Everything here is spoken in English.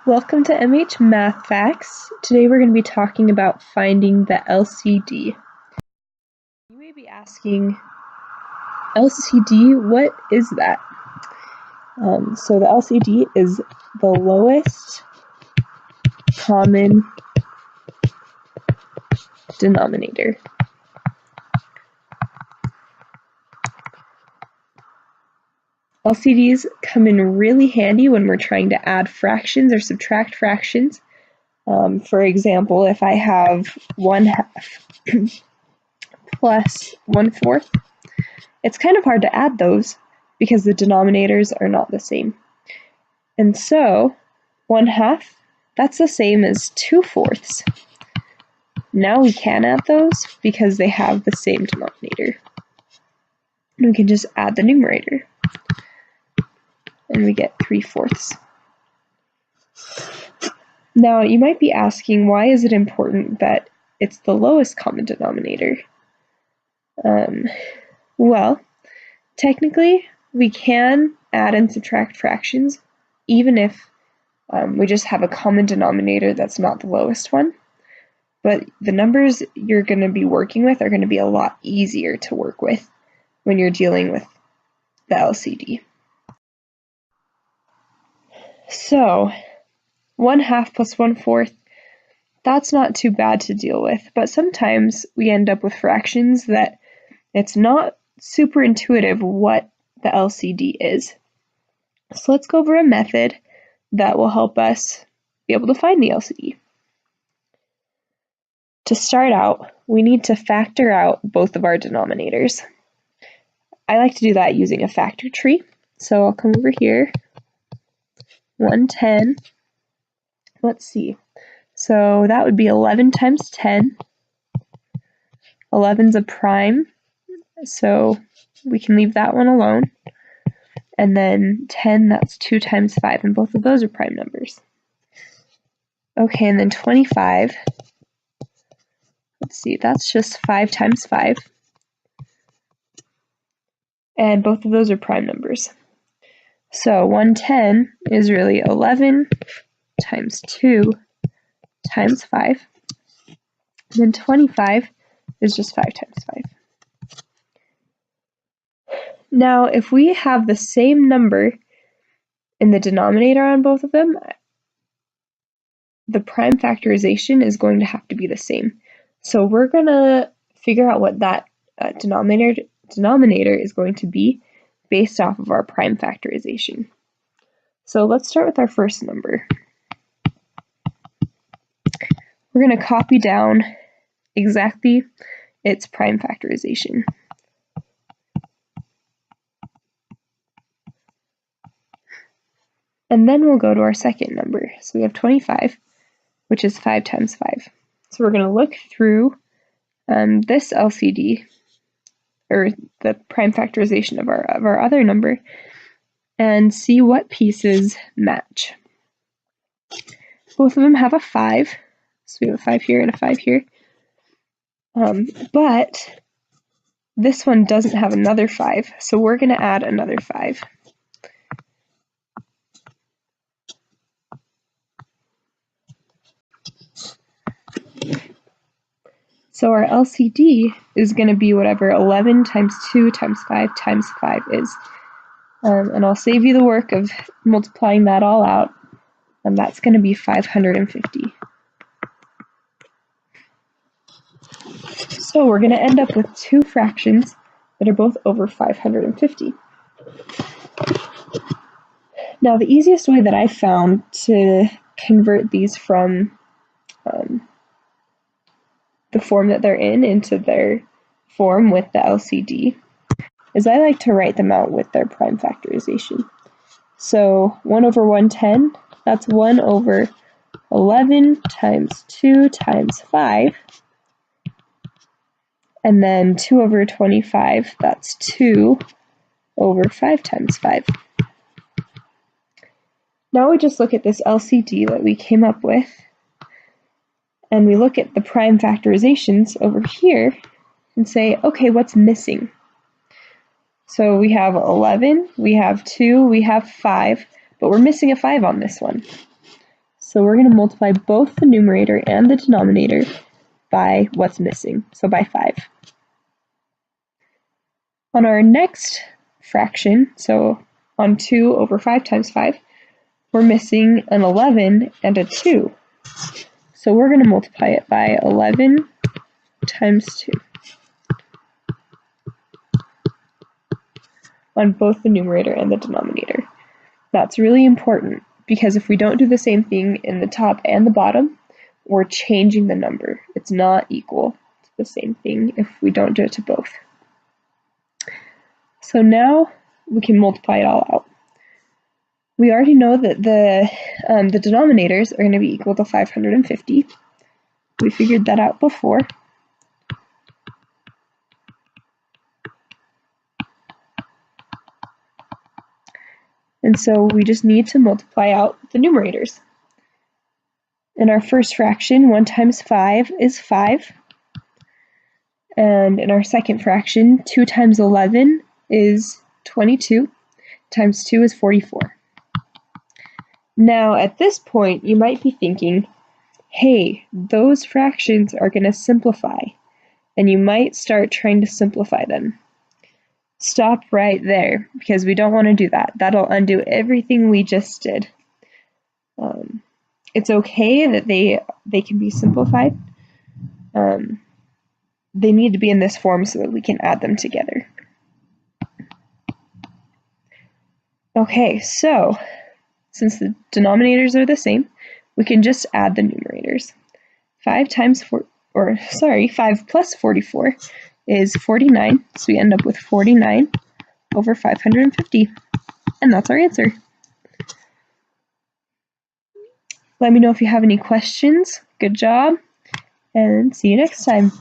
Welcome to MH Math Facts. Today we're going to be talking about finding the LCD. You may be asking, LCD, what is that? So the LCD is the lowest common denominator. LCDs come in really handy when we're trying to add fractions or subtract fractions. For example, if I have 1/2 plus 1/4, it's kind of hard to add those because the denominators are not the same. And so 1/2, that's the same as 2/4. Now we can add those because they have the same denominator. And we can just add the numerator. And we get 3/4. Now you might be asking, why is it important that it's the lowest common denominator? Well, technically we can add and subtract fractions even if we just have a common denominator that's not the lowest one. But the numbers you're going to be working with are going to be a lot easier to work with when you're dealing with the LCD. So 1/2 plus 1/4, that's not too bad to deal with, but sometimes we end up with fractions that it's not super intuitive what the LCD is. So let's go over a method that will help us be able to find the LCD. To start out, we need to factor out both of our denominators. I like to do that using a factor tree. So I'll come over here, 110. Let's see. So that would be 11 times 10. 11's a prime, so we can leave that one alone. And then 10, that's 2 times 5, and both of those are prime numbers. Okay, and then 25. Let's see, that's just 5 times 5. And both of those are prime numbers. So 110 is really 11 times 2 times 5. And then 25 is just 5 times 5. Now, if we have the same number in the denominator on both of them, the prime factorization is going to have to be the same. So we're going to figure out what that denominator is going to be based off of our prime factorization. So let's start with our first number. We're going to copy down exactly its prime factorization. And then we'll go to our second number. So we have 25, which is 5 times 5. So we're going to look through this LCD, or the prime factorization of our other number, and see what pieces match. Both of them have a 5, so we have a 5 here and a 5 here. But this one doesn't have another 5, so we're going to add another 5. So our LCD is going to be whatever 11 times 2 times 5 times 5 is. And I'll save you the work of multiplying that all out, and that's going to be 550. So we're going to end up with two fractions that are both over 550. Now the easiest way that I found to convert these from the form that they're in into their form with the LCD is I like to write them out with their prime factorization. So 1 over 110, that's 1 over 11 times 2 times 5. And then 2 over 25, that's 2 over 5 times 5. Now we just look at this LCD that we came up with, and we look at the prime factorizations over here and say, okay, what's missing? So we have 11, we have 2, we have 5, but we're missing a 5 on this one. So we're going to multiply both the numerator and the denominator by what's missing, so by 5. On our next fraction, so on 2 over 5 times 5, we're missing an 11 and a 2. So we're going to multiply it by 11 times 2 on both the numerator and the denominator. That's really important because if we don't do the same thing in the top and the bottom, we're changing the number. It's not equal to the same thing if we don't do it to both. So now we can multiply it all out. We already know that the denominators are going to be equal to 550. We figured that out before. And so we just need to multiply out the numerators. In our first fraction, 1 times 5 is 5. And in our second fraction, 2 times 11 is 22, times 2 is 44. Now, at this point, you might be thinking, hey, those fractions are going to simplify, and you might start trying to simplify them. Stop right there, because we don't want to do that. That'll undo everything we just did. It's okay that they can be simplified. They need to be in this form so that we can add them together. Okay, so since the denominators are the same, we can just add the numerators. 5 plus 44 is 49, so we end up with 49 over 550, and that's our answer. Let me know if you have any questions. Good job, and see you next time.